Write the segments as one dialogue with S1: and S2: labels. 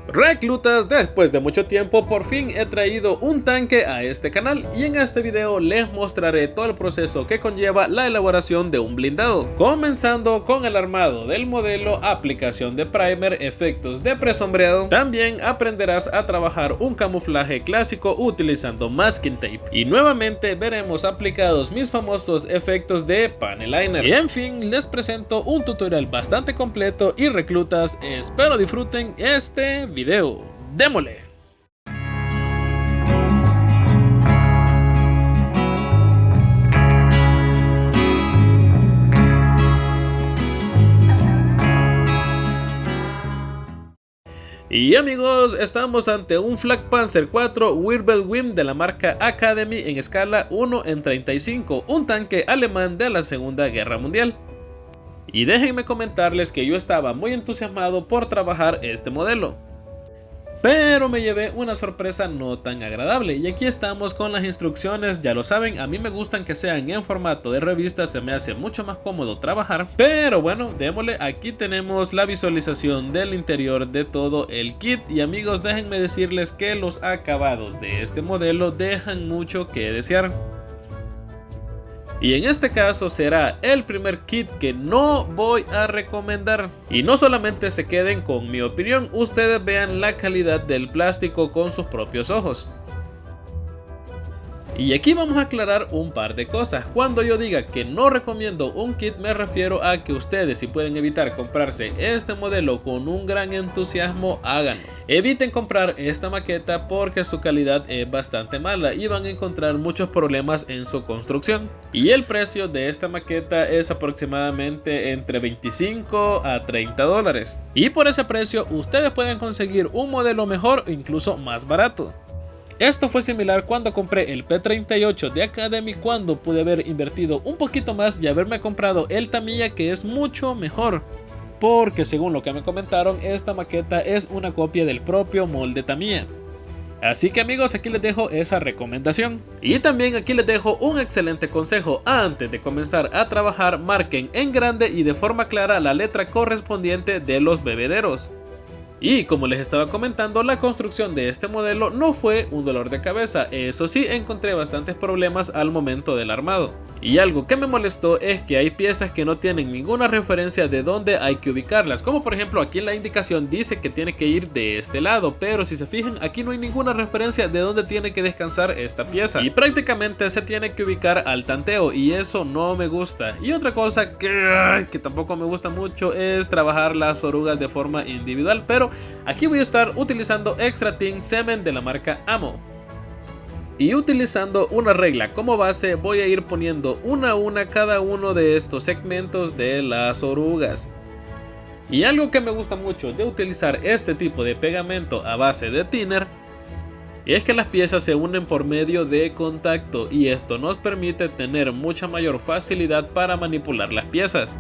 S1: Reclutas, después de mucho tiempo por fin he traído un tanque a este canal y en este video les mostraré todo el proceso que conlleva la elaboración de un blindado, comenzando con el armado del modelo, aplicación de primer, efectos de presombreado. También aprenderás a trabajar un camuflaje clásico utilizando masking tape y nuevamente veremos aplicados mis famosos efectos de panel liner. Y en fin, les presento un tutorial bastante completo y reclutas, espero disfruten este video. ¡Démosle! Y amigos, estamos ante un Flak Panzer IV Wirbelwind de la marca Academy en escala 1:35, un tanque alemán de la Segunda Guerra Mundial. Y déjenme comentarles que yo estaba muy entusiasmado por trabajar este modelo, pero me llevé una sorpresa no tan agradable, y aquí estamos con las instrucciones. Ya lo saben, a mí me gustan que sean en formato de revista, se me hace mucho más cómodo trabajar, pero bueno, démosle. Aquí tenemos la visualización del interior de todo el kit, y amigos, déjenme decirles que los acabados de este modelo dejan mucho que desear. Y en este caso será el primer kit que no voy a recomendar. Y no solamente se queden con mi opinión, ustedes vean la calidad del plástico con sus propios ojos. Y aquí vamos a aclarar un par de cosas. Cuando yo diga que no recomiendo un kit, me refiero a que ustedes, si pueden evitar comprarse este modelo con un gran entusiasmo, háganlo. Eviten comprar esta maqueta porque su calidad es bastante mala y van a encontrar muchos problemas en su construcción. Y el precio de esta maqueta es aproximadamente entre 25 a 30 dólares. Y por ese precio ustedes pueden conseguir un modelo mejor o incluso más barato. Esto fue similar cuando compré el P38 de Academy, cuando pude haber invertido un poquito más y haberme comprado el Tamiya, que es mucho mejor, porque según lo que me comentaron, esta maqueta es una copia del propio molde Tamiya. Así que amigos, aquí les dejo esa recomendación. Y también aquí les dejo un excelente consejo: antes de comenzar a trabajar, marquen en grande y de forma clara la letra correspondiente de los bebederos. Y como les estaba comentando, la construcción de este modelo no fue un dolor de cabeza. Eso sí, encontré bastantes problemas al momento del armado. Y algo que me molestó es que hay piezas que no tienen ninguna referencia de dónde hay que ubicarlas. Como por ejemplo, aquí en la indicación dice que tiene que ir de este lado, pero si se fijan, aquí no hay ninguna referencia de dónde tiene que descansar esta pieza. Y prácticamente se tiene que ubicar al tanteo, y eso no me gusta. Y otra cosa que tampoco me gusta mucho es trabajar las orugas de forma individual, pero aquí voy a estar utilizando Extra Thin Semen de la marca Ammo. Y utilizando una regla como base, voy a ir poniendo una a una cada uno de estos segmentos de las orugas. Y algo que me gusta mucho de utilizar este tipo de pegamento a base de thinner es que las piezas se unen por medio de contacto, y esto nos permite tener mucha mayor facilidad para manipular las piezas.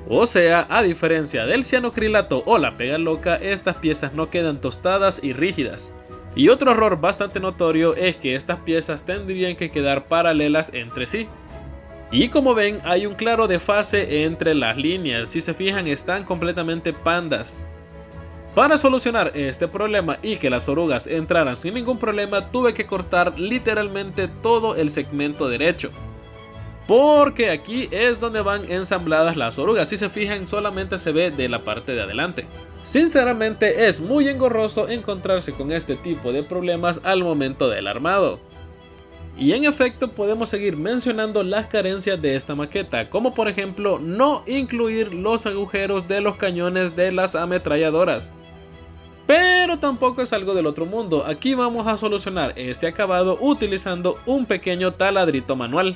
S1: O sea, a diferencia del cianocrilato o la pega loca, estas piezas no quedan tostadas y rígidas. Y otro error bastante notorio es que estas piezas tendrían que quedar paralelas entre sí. Y como ven, hay un claro desfase entre las líneas. Si se fijan, están completamente pandas. Para solucionar este problema y que las orugas entraran sin ningún problema, tuve que cortar literalmente todo el segmento derecho, porque aquí es donde van ensambladas las orugas. Si se fijan, solamente se ve de la parte de adelante. Sinceramente es muy engorroso encontrarse con este tipo de problemas al momento del armado. Y en efecto podemos seguir mencionando las carencias de esta maqueta, como por ejemplo no incluir los agujeros de los cañones de las ametralladoras. Pero tampoco es algo del otro mundo. Aquí vamos a solucionar este acabado utilizando un pequeño taladrito manual.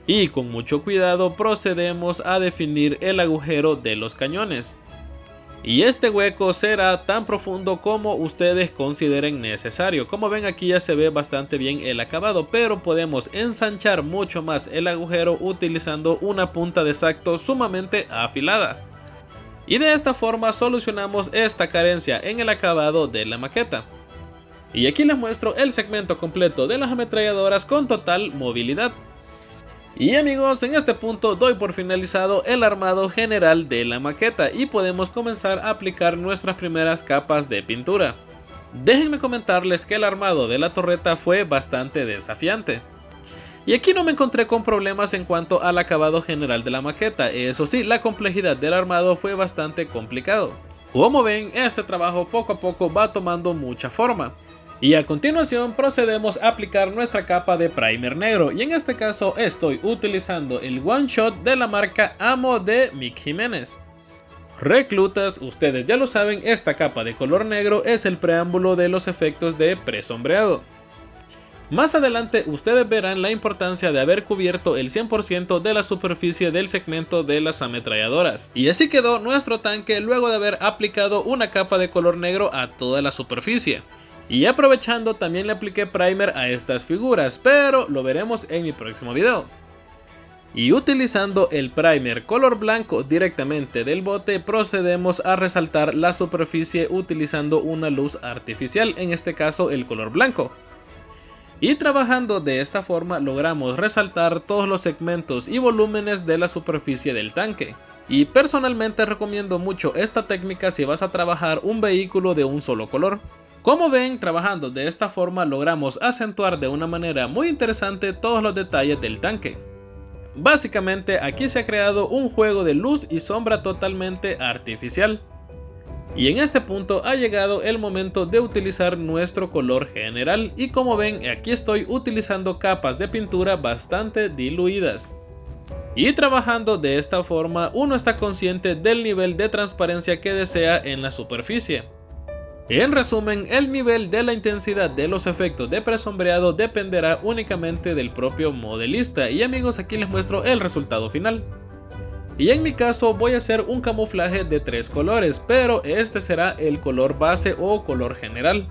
S1: Y con mucho cuidado procedemos a definir el agujero de los cañones. Y este hueco será tan profundo como ustedes consideren necesario. Como ven, aquí ya se ve bastante bien el acabado, pero podemos ensanchar mucho más el agujero utilizando una punta de exacto sumamente afilada. Y de esta forma solucionamos esta carencia en el acabado de la maqueta. Y aquí les muestro el segmento completo de las ametralladoras con total movilidad. Y amigos, en este punto doy por finalizado el armado general de la maqueta y podemos comenzar a aplicar nuestras primeras capas de pintura. Déjenme comentarles que el armado de la torreta fue bastante desafiante. Y aquí no me encontré con problemas en cuanto al acabado general de la maqueta, eso sí, la complejidad del armado fue bastante complicado. Como ven, este trabajo poco a poco va tomando mucha forma. Y a continuación procedemos a aplicar nuestra capa de primer negro, y en este caso estoy utilizando el One Shot de la marca Amo de Mick Jiménez. Reclutas, ustedes ya lo saben, esta capa de color negro es el preámbulo de los efectos de presombreado. Más adelante ustedes verán la importancia de haber cubierto el 100% de la superficie del segmento de las ametralladoras. Y así quedó nuestro tanque luego de haber aplicado una capa de color negro a toda la superficie. Y aprovechando también le apliqué primer a estas figuras, pero lo veremos en mi próximo video. Y utilizando el primer color blanco directamente del bote procedemos a resaltar la superficie utilizando una luz artificial, en este caso el color blanco. Y trabajando de esta forma logramos resaltar todos los segmentos y volúmenes de la superficie del tanque. Y personalmente recomiendo mucho esta técnica si vas a trabajar un vehículo de un solo color. Como ven, trabajando de esta forma logramos acentuar de una manera muy interesante todos los detalles del tanque. Básicamente aquí se ha creado un juego de luz y sombra totalmente artificial. Y en este punto ha llegado el momento de utilizar nuestro color general, y como ven aquí estoy utilizando capas de pintura bastante diluidas. Y trabajando de esta forma uno está consciente del nivel de transparencia que desea en la superficie. En resumen, el nivel de la intensidad de los efectos de presombreado dependerá únicamente del propio modelista, y amigos, aquí les muestro el resultado final. Y en mi caso voy a hacer un camuflaje de 3 colores, pero este será el color base o color general.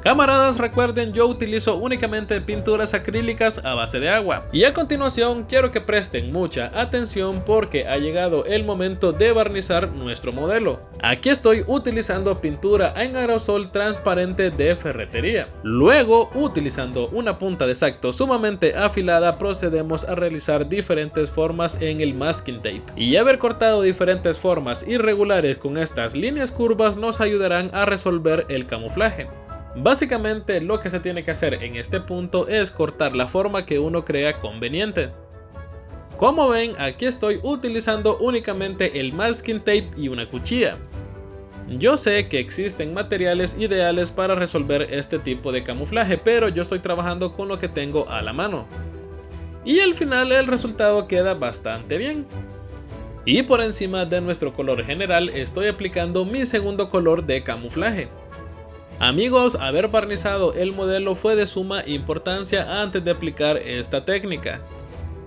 S1: Camaradas, recuerden, yo utilizo únicamente pinturas acrílicas a base de agua. Y a continuación quiero que presten mucha atención porque ha llegado el momento de barnizar nuestro modelo. Aquí estoy utilizando pintura en aerosol transparente de ferretería. Luego, utilizando una punta de exacto sumamente afilada, procedemos a realizar diferentes formas en el masking tape. Y haber cortado diferentes formas irregulares con estas líneas curvas nos ayudarán a resolver el camuflaje. Básicamente lo que se tiene que hacer en este punto es cortar la forma que uno crea conveniente. Como ven, aquí estoy utilizando únicamente el masking tape y una cuchilla. Yo sé que existen materiales ideales para resolver este tipo de camuflaje, pero yo estoy trabajando con lo que tengo a la mano. Y al final el resultado queda bastante bien. Y por encima de nuestro color general estoy aplicando mi segundo color de camuflaje. Amigos, haber barnizado el modelo fue de suma importancia antes de aplicar esta técnica,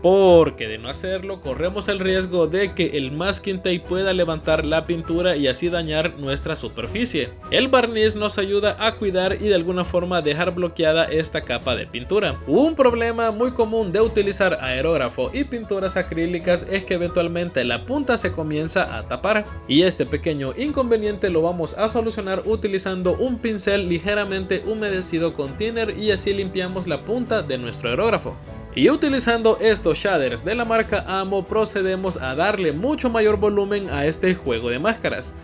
S1: porque de no hacerlo corremos el riesgo de que el masking tape pueda levantar la pintura y así dañar nuestra superficie. El barniz nos ayuda a cuidar y de alguna forma dejar bloqueada esta capa de pintura. Un problema muy común de utilizar aerógrafo y pinturas acrílicas es que eventualmente la punta se comienza a tapar, y este pequeño inconveniente lo vamos a solucionar utilizando un pincel ligeramente humedecido con thinner, y así limpiamos la punta de nuestro aerógrafo. Y utilizando estos shaders de la marca Amo procedemos a darle mucho mayor volumen a este juego de máscaras.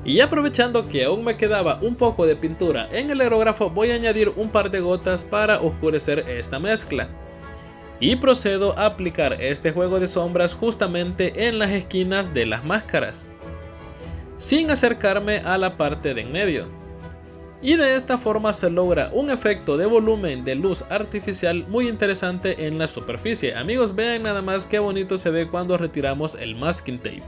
S1: Y aprovechando que aún me quedaba un poco de pintura en el aerógrafo, voy a añadir un par de gotas para oscurecer esta mezcla. Y procedo a aplicar este juego de sombras justamente en las esquinas de las máscaras, sin acercarme a la parte de en medio. Y de esta forma se logra un efecto de volumen de luz artificial muy interesante en la superficie. Amigos, vean nada más qué bonito se ve cuando retiramos el masking tape.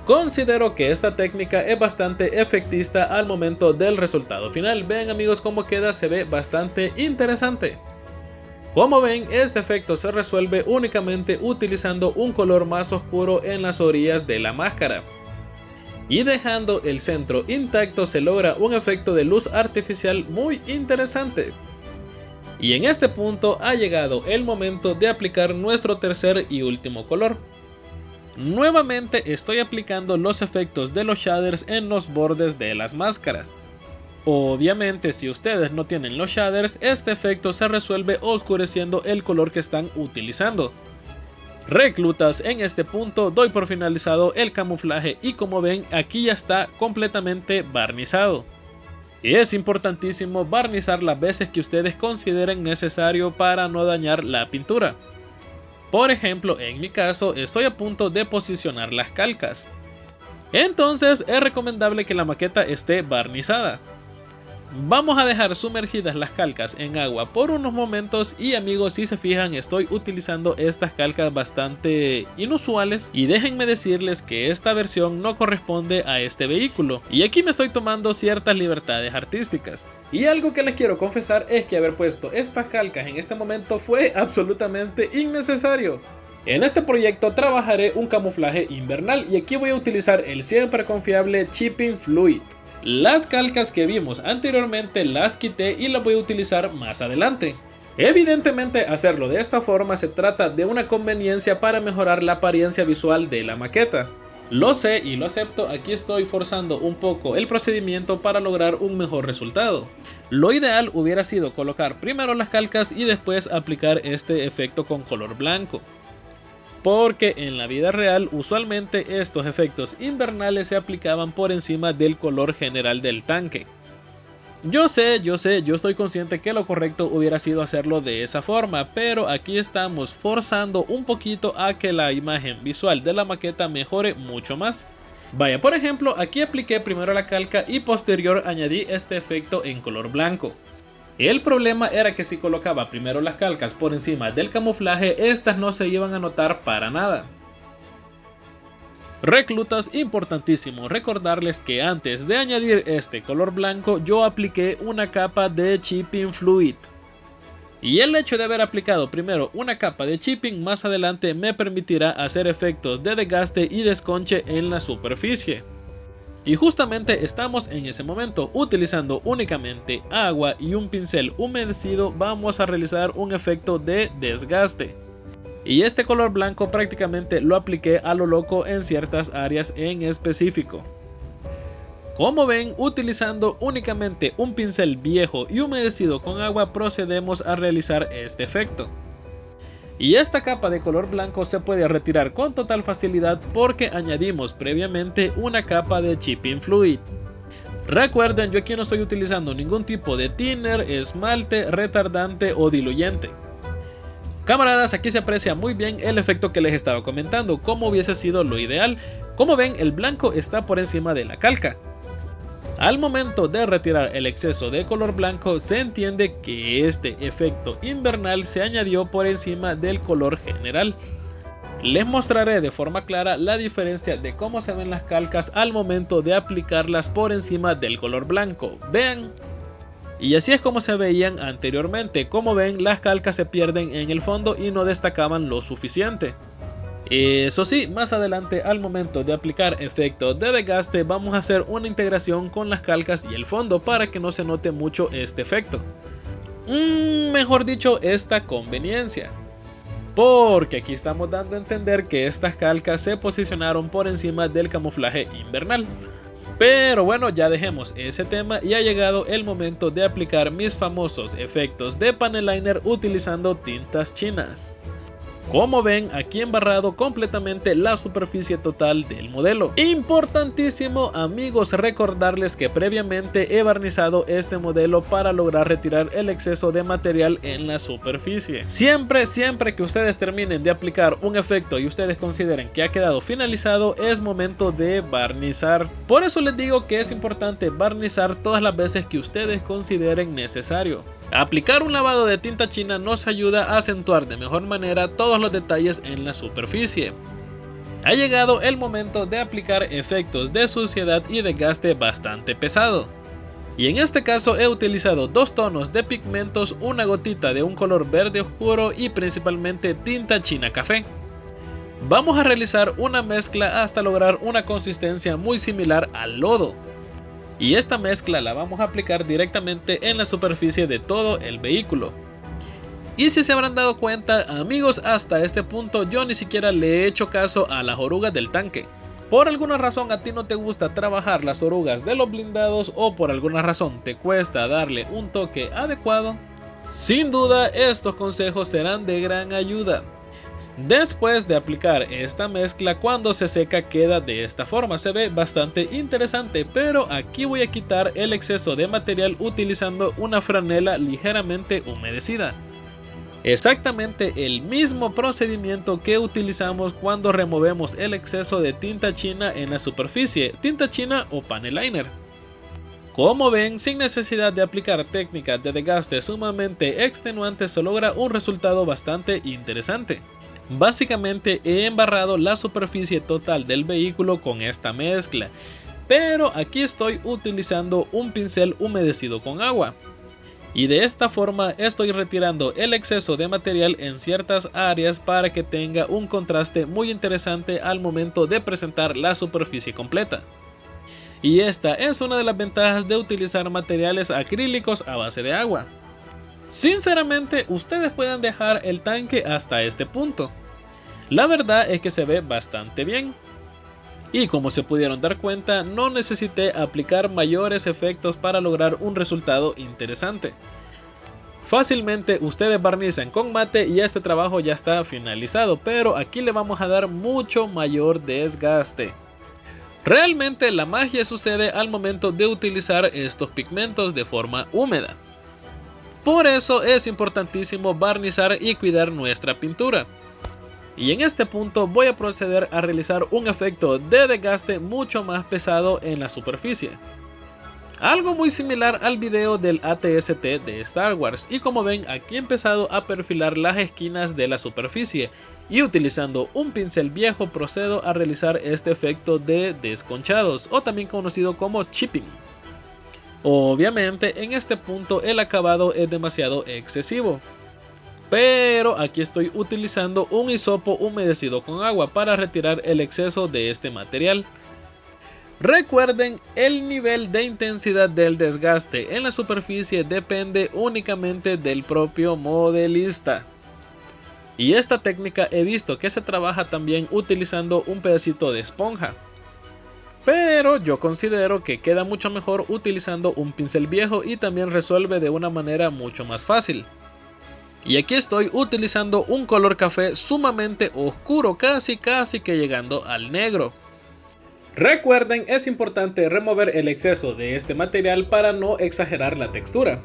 S1: Considero que esta técnica es bastante efectista al momento del resultado final. Vean amigos cómo queda, se ve bastante interesante. Como ven, este efecto se resuelve únicamente utilizando un color más oscuro en las orillas de la máscara. Y dejando el centro intacto se logra un efecto de luz artificial muy interesante. Y en este punto ha llegado el momento de aplicar nuestro tercer y último color. Nuevamente estoy aplicando los efectos de los shaders en los bordes de las máscaras. Obviamente si ustedes no tienen los shaders, este efecto se resuelve oscureciendo el color que están utilizando. Reclutas, en este punto doy por finalizado el camuflaje y como ven aquí ya está completamente barnizado. Es importantísimo barnizar las veces que ustedes consideren necesario para no dañar la pintura. Por ejemplo, en mi caso estoy a punto de posicionar las calcas. Entonces es recomendable que la maqueta esté barnizada. Vamos a dejar sumergidas las calcas en agua por unos momentos y amigos, si se fijan estoy utilizando estas calcas bastante inusuales y déjenme decirles que esta versión no corresponde a este vehículo y aquí me estoy tomando ciertas libertades artísticas. Y algo que les quiero confesar es que haber puesto estas calcas en este momento fue absolutamente innecesario. En este proyecto trabajaré un camuflaje invernal y aquí voy a utilizar el siempre confiable Chipping Fluid. Las calcas que vimos anteriormente las quité y las voy a utilizar más adelante. Evidentemente hacerlo de esta forma se trata de una conveniencia para mejorar la apariencia visual de la maqueta. Lo sé y lo acepto, aquí estoy forzando un poco el procedimiento para lograr un mejor resultado. Lo ideal hubiera sido colocar primero las calcas y después aplicar este efecto con color blanco. Porque en la vida real usualmente estos efectos invernales se aplicaban por encima del color general del tanque. Yo estoy consciente que lo correcto hubiera sido hacerlo de esa forma, pero aquí estamos forzando un poquito a que la imagen visual de la maqueta mejore mucho más. Vaya, por ejemplo, aquí apliqué primero la calca y posterior añadí este efecto en color blanco. El problema era que si colocaba primero las calcas por encima del camuflaje, estas no se iban a notar para nada. Reclutas, importantísimo recordarles que antes de añadir este color blanco yo apliqué una capa de Chipping Fluid. Y el hecho de haber aplicado primero una capa de chipping más adelante me permitirá hacer efectos de desgaste y desconche en la superficie. Y justamente estamos en ese momento, utilizando únicamente agua y un pincel humedecido vamos a realizar un efecto de desgaste. Y este color blanco prácticamente lo apliqué a lo loco en ciertas áreas en específico. Como ven, utilizando únicamente un pincel viejo y humedecido con agua procedemos a realizar este efecto. Y esta capa de color blanco se puede retirar con total facilidad porque añadimos previamente una capa de Chipping Fluid. Recuerden, yo aquí no estoy utilizando ningún tipo de thinner, esmalte, retardante o diluyente. Camaradas, aquí se aprecia muy bien el efecto que les estaba comentando, como hubiese sido lo ideal. Como ven, el blanco está por encima de la calca. Al momento de retirar el exceso de color blanco se entiende que este efecto invernal se añadió por encima del color general. Les mostraré de forma clara la diferencia de cómo se ven las calcas al momento de aplicarlas por encima del color blanco. Vean. Y así es como se veían anteriormente. Como ven, las calcas se pierden en el fondo y no destacaban lo suficiente. Eso sí, más adelante al momento de aplicar efectos de desgaste vamos a hacer una integración con las calcas y el fondo para que no se note mucho este efecto. Mejor dicho, esta conveniencia. Porque aquí estamos dando a entender que estas calcas se posicionaron por encima del camuflaje invernal. Pero bueno, ya dejemos ese tema y ha llegado el momento de aplicar mis famosos efectos de panel liner utilizando tintas chinas. Como ven, aquí he embarrado completamente la superficie total del modelo. Importantísimo amigos recordarles que previamente he barnizado este modelo para lograr retirar el exceso de material en la superficie. Siempre que ustedes terminen de aplicar un efecto y ustedes consideren que ha quedado finalizado, es momento de barnizar. Por eso les digo que es importante barnizar todas las veces que ustedes consideren necesario. Aplicar un lavado de tinta china nos ayuda a acentuar de mejor manera todos los detalles en la superficie. Ha llegado el momento de aplicar efectos de suciedad y desgaste bastante pesado. Y en este caso he utilizado dos tonos de pigmentos, una gotita de un color verde oscuro y principalmente tinta china café. Vamos a realizar una mezcla hasta lograr una consistencia muy similar al lodo. Y esta mezcla la vamos a aplicar directamente en la superficie de todo el vehículo. Y si se habrán dado cuenta amigos, hasta este punto yo ni siquiera le he hecho caso a las orugas del tanque. Por alguna razón a ti no te gusta trabajar las orugas de los blindados o por alguna razón te cuesta darle un toque adecuado, sin duda estos consejos serán de gran ayuda. Después de aplicar esta mezcla, cuando se seca queda de esta forma, se ve bastante interesante, pero aquí voy a quitar el exceso de material utilizando una franela ligeramente humedecida. Exactamente el mismo procedimiento que utilizamos cuando removemos el exceso de tinta china en la superficie, tinta china o panel liner. Como ven, sin necesidad de aplicar técnicas de desgaste sumamente extenuantes se logra un resultado bastante interesante. Básicamente he embarrado la superficie total del vehículo con esta mezcla, pero aquí estoy utilizando un pincel humedecido con agua. Y de esta forma estoy retirando el exceso de material en ciertas áreas para que tenga un contraste muy interesante al momento de presentar la superficie completa. Y esta es una de las ventajas de utilizar materiales acrílicos a base de agua. Sinceramente, ustedes pueden dejar el tanque hasta este punto. La verdad es que se ve bastante bien. Y como se pudieron dar cuenta, no necesité aplicar mayores efectos para lograr un resultado interesante. Fácilmente ustedes barnizan con mate y este trabajo ya está finalizado, pero aquí le vamos a dar mucho mayor desgaste. Realmente la magia sucede al momento de utilizar estos pigmentos de forma húmeda. Por eso es importantísimo barnizar y cuidar nuestra pintura. Y en este punto voy a proceder a realizar un efecto de desgaste mucho más pesado en la superficie. Algo muy similar al video del ATST de Star Wars, y como ven aquí he empezado a perfilar las esquinas de la superficie y utilizando un pincel viejo procedo a realizar este efecto de desconchados o también conocido como chipping. Obviamente en este punto el acabado es demasiado excesivo, pero aquí estoy utilizando un hisopo humedecido con agua para retirar el exceso de este material. Recuerden, el nivel de intensidad del desgaste en la superficie depende únicamente del propio modelista. Y esta técnica he visto que se trabaja también utilizando un pedacito de esponja. Pero yo considero que queda mucho mejor utilizando un pincel viejo y también resuelve de una manera mucho más fácil. Y aquí estoy utilizando un color café sumamente oscuro, casi que llegando al negro. Recuerden, es importante remover el exceso de este material para no exagerar la textura.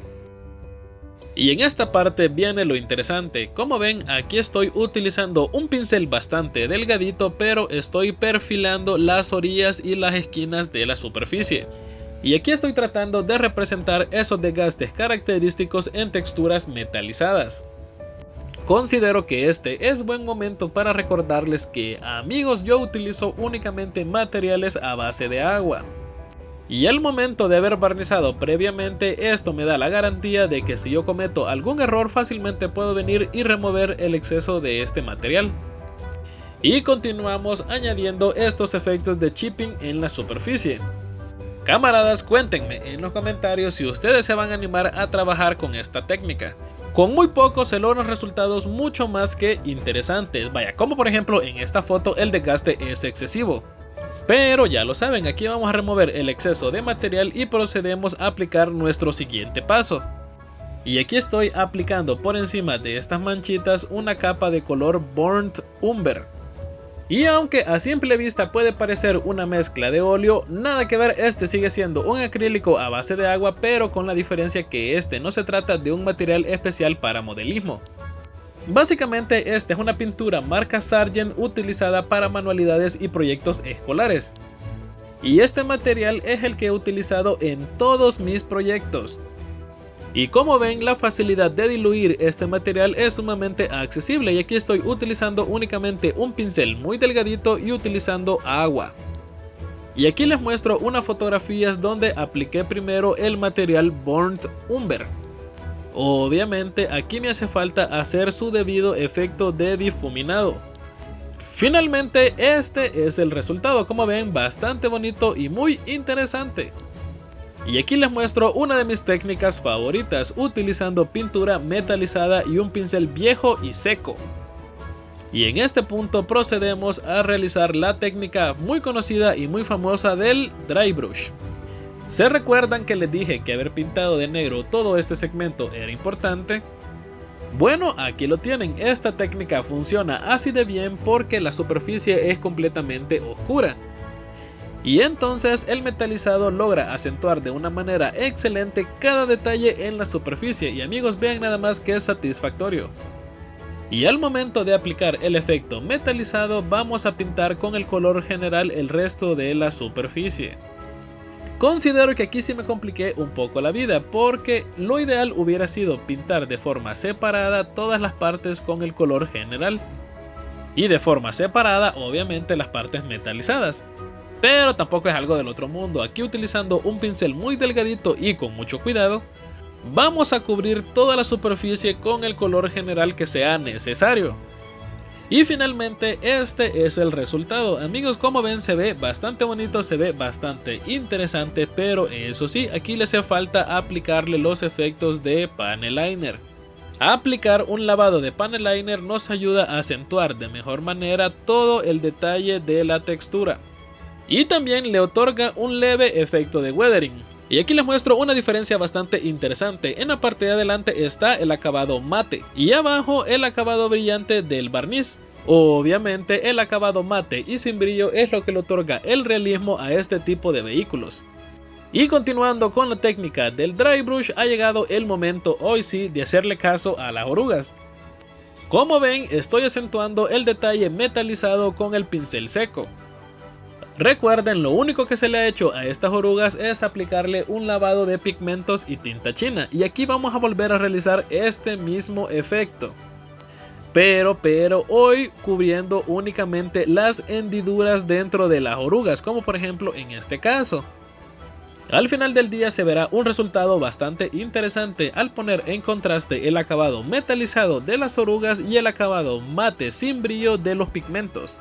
S1: Y en esta parte viene lo interesante. Como ven, aquí estoy utilizando un pincel bastante delgadito, pero estoy perfilando las orillas y las esquinas de la superficie. Y aquí estoy tratando de representar esos desgastes característicos en texturas metalizadas. Considero que este es buen momento para recordarles que, amigos, yo utilizo únicamente materiales a base de agua. Y al momento de haber barnizado previamente, esto me da la garantía de que si yo cometo algún error fácilmente puedo venir y remover el exceso de este material. Y continuamos añadiendo estos efectos de chipping en la superficie. Camaradas, cuéntenme en los comentarios si ustedes se van a animar a trabajar con esta técnica. Con muy poco se logran resultados mucho más que interesantes. Vaya, como por ejemplo en esta foto el desgaste es excesivo. Pero ya lo saben, aquí vamos a remover el exceso de material y procedemos a aplicar nuestro siguiente paso. Y aquí estoy aplicando por encima de estas manchitas una capa de color Burnt Umber. Y aunque a simple vista puede parecer una mezcla de óleo, nada que ver, este sigue siendo un acrílico a base de agua, pero con la diferencia que este no se trata de un material especial para modelismo. Básicamente esta es una pintura marca Sargent utilizada para manualidades y proyectos escolares. Y este material es el que he utilizado en todos mis proyectos. Y como ven, la facilidad de diluir este material es sumamente accesible, y aquí estoy utilizando únicamente un pincel muy delgadito y utilizando agua. Y aquí les muestro unas fotografías donde apliqué primero el material Burnt Umber. Obviamente aquí me hace falta hacer su debido efecto de difuminado. Finalmente este es el resultado, como ven, bastante bonito y muy interesante. Y aquí les muestro una de mis técnicas favoritas, utilizando pintura metalizada y un pincel viejo y seco. Y en este punto procedemos a realizar la técnica muy conocida y muy famosa del dry brush. ¿Se recuerdan que les dije que haber pintado de negro todo este segmento era importante? Bueno, aquí lo tienen, esta técnica funciona así de bien porque la superficie es completamente oscura. Y entonces el metalizado logra acentuar de una manera excelente cada detalle en la superficie y amigos, vean nada más que es satisfactorio. Y al momento de aplicar el efecto metalizado vamos a pintar con el color general el resto de la superficie. Considero que aquí sí me compliqué un poco la vida porque lo ideal hubiera sido pintar de forma separada todas las partes con el color general. Y de forma separada obviamente las partes metalizadas. Pero tampoco es algo del otro mundo, aquí utilizando un pincel muy delgadito y con mucho cuidado, vamos a cubrir toda la superficie con el color general que sea necesario. Y finalmente este es el resultado. Amigos, como ven se ve bastante bonito, se ve bastante interesante, pero eso sí, aquí le hace falta aplicarle los efectos de panel liner. Aplicar un lavado de panel liner nos ayuda a acentuar de mejor manera todo el detalle de la textura. Y también le otorga un leve efecto de weathering. Y aquí les muestro una diferencia bastante interesante. En la parte de adelante está el acabado mate y abajo el acabado brillante del barniz. Obviamente el acabado mate y sin brillo es lo que le otorga el realismo a este tipo de vehículos. Y continuando con la técnica del dry brush, ha llegado el momento hoy sí de hacerle caso a las orugas. Como ven, estoy acentuando el detalle metalizado con el pincel seco. Recuerden, lo único que se le ha hecho a estas orugas es aplicarle un lavado de pigmentos y tinta china, y aquí vamos a volver a realizar este mismo efecto. Pero hoy cubriendo únicamente las hendiduras dentro de las orugas, como por ejemplo en este caso. Al final del día se verá un resultado bastante interesante al poner en contraste el acabado metalizado de las orugas y el acabado mate sin brillo de los pigmentos.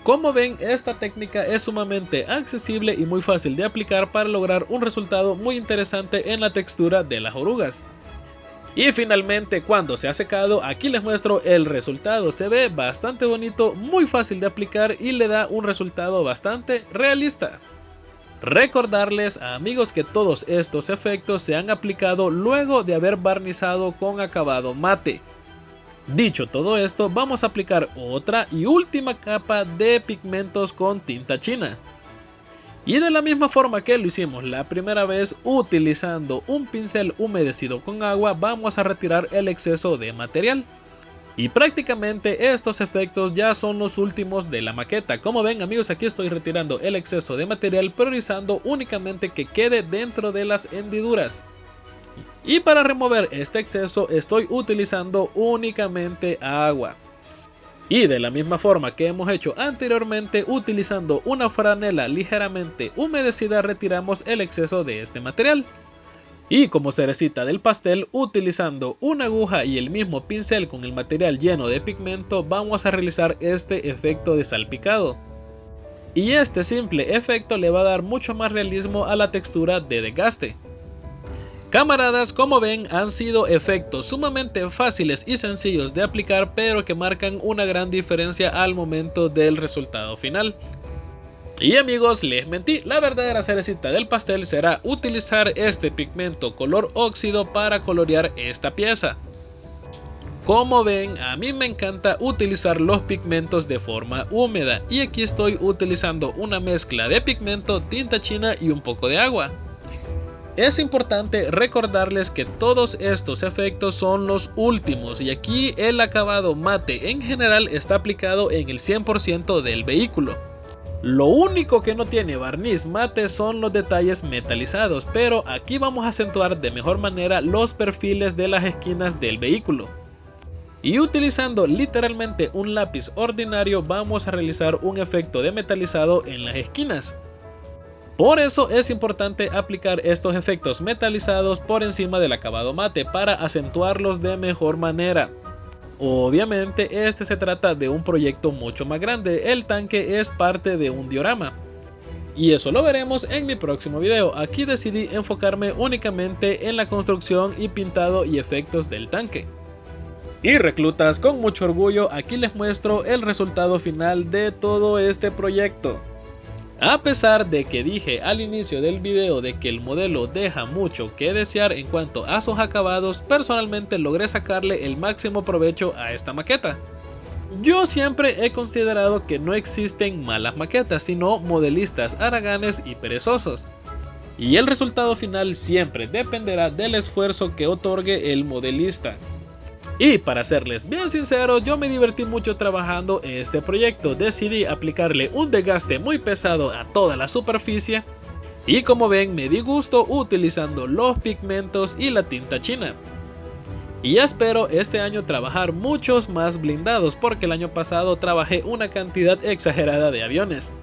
S1: Como ven, esta técnica es sumamente accesible y muy fácil de aplicar para lograr un resultado muy interesante en la textura de las orugas. Y finalmente, cuando se ha secado, aquí les muestro el resultado. Se ve bastante bonito, muy fácil de aplicar y le da un resultado bastante realista. Recordarles, amigos, que todos estos efectos se han aplicado luego de haber barnizado con acabado mate. Dicho todo esto, vamos a aplicar otra y última capa de pigmentos con tinta china. Y de la misma forma que lo hicimos la primera vez, utilizando un pincel humedecido con agua, vamos a retirar el exceso de material. Y prácticamente estos efectos ya son los últimos de la maqueta. Como ven amigos, aquí estoy retirando el exceso de material, priorizando únicamente que quede dentro de las hendiduras. Y para remover este exceso estoy utilizando únicamente agua. Y de la misma forma que hemos hecho anteriormente, utilizando una franela ligeramente humedecida, retiramos el exceso de este material. Y como cerecita del pastel, utilizando una aguja y el mismo pincel con el material lleno de pigmento, vamos a realizar este efecto de salpicado. Y este simple efecto le va a dar mucho más realismo a la textura de desgaste. Camaradas, como ven, han sido efectos sumamente fáciles y sencillos de aplicar, pero que marcan una gran diferencia al momento del resultado final. Y amigos, les mentí, la verdadera cerecita del pastel será utilizar este pigmento color óxido para colorear esta pieza. Como ven, a mí me encanta utilizar los pigmentos de forma húmeda, y aquí estoy utilizando una mezcla de pigmento, tinta china y un poco de agua. Es importante recordarles que todos estos efectos son los últimos, y aquí el acabado mate en general está aplicado en el 100% del vehículo. Lo único que no tiene barniz mate son los detalles metalizados, pero aquí vamos a acentuar de mejor manera los perfiles de las esquinas del vehículo. Y utilizando literalmente un lápiz ordinario vamos a realizar un efecto de metalizado en las esquinas. Por eso es importante aplicar estos efectos metalizados por encima del acabado mate para acentuarlos de mejor manera. Obviamente este se trata de un proyecto mucho más grande, el tanque es parte de un diorama. Y eso lo veremos en mi próximo video. Aquí decidí enfocarme únicamente en la construcción y pintado y efectos del tanque. Y reclutas, con mucho orgullo aquí les muestro el resultado final de todo este proyecto. A pesar de que dije al inicio del video de que el modelo deja mucho que desear en cuanto a sus acabados, personalmente logré sacarle el máximo provecho a esta maqueta. Yo siempre he considerado que no existen malas maquetas, sino modelistas haraganes y perezosos. Y el resultado final siempre dependerá del esfuerzo que otorgue el modelista. Y para serles bien sincero, yo me divertí mucho trabajando este proyecto. Decidí aplicarle un desgaste muy pesado a toda la superficie. Y como ven, me di gusto utilizando los pigmentos y la tinta china. Y espero este año trabajar muchos más blindados, porque el año pasado trabajé una cantidad exagerada de aviones.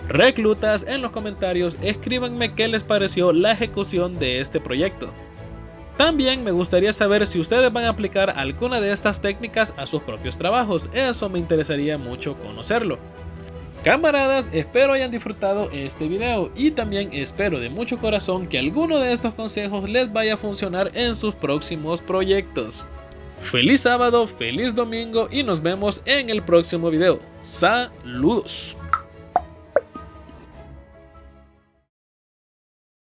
S1: Reclutas, en los comentarios escríbanme qué les pareció la ejecución de este proyecto. También me gustaría saber si ustedes van a aplicar alguna de estas técnicas a sus propios trabajos, eso me interesaría mucho conocerlo. Camaradas, espero hayan disfrutado este video y también espero de mucho corazón que alguno de estos consejos les vaya a funcionar en sus próximos proyectos. Feliz sábado, feliz domingo y nos vemos en el próximo video. Saludos.